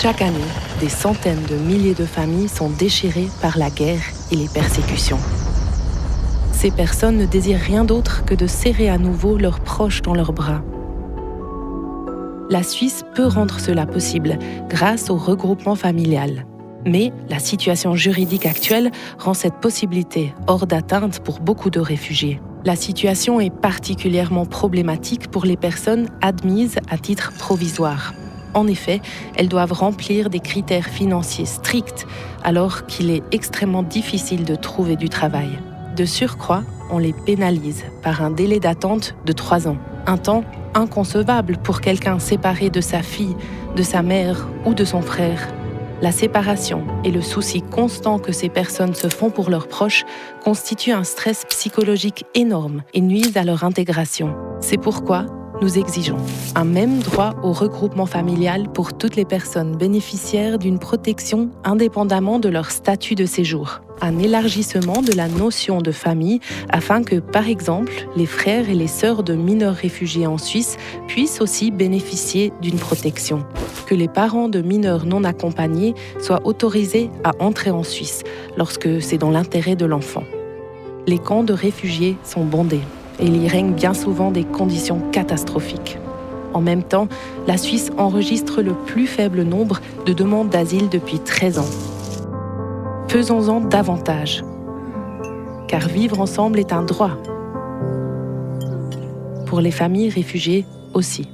Chaque année, des centaines de milliers de familles sont déchirées par la guerre et les persécutions. Ces personnes ne désirent rien d'autre que de serrer à nouveau leurs proches dans leurs bras. La Suisse peut rendre cela possible grâce au regroupement familial. Mais la situation juridique actuelle rend cette possibilité hors d'atteinte pour beaucoup de réfugiés. La situation est particulièrement problématique pour les personnes admises à titre provisoire. En effet, elles doivent remplir des critères financiers stricts, alors qu'il est extrêmement difficile de trouver du travail. De surcroît, on les pénalise par un délai d'attente de 3 ans. Un temps inconcevable pour quelqu'un séparé de sa fille, de sa mère ou de son frère. La séparation et le souci constant que ces personnes se font pour leurs proches constituent un stress psychologique énorme et nuisent à leur intégration. C'est pourquoi nous exigeons un même droit au regroupement familial pour toutes les personnes bénéficiaires d'une protection indépendamment de leur statut de séjour. Un élargissement de la notion de famille afin que, par exemple, les frères et les sœurs de mineurs réfugiés en Suisse puissent aussi bénéficier d'une protection. Que les parents de mineurs non accompagnés soient autorisés à entrer en Suisse lorsque c'est dans l'intérêt de l'enfant. Les camps de réfugiés sont bondés et il y règne bien souvent des conditions catastrophiques. En même temps, la Suisse enregistre le plus faible nombre de demandes d'asile depuis 13 ans. Faisons-en davantage, car vivre ensemble est un droit. Pour les familles réfugiées aussi.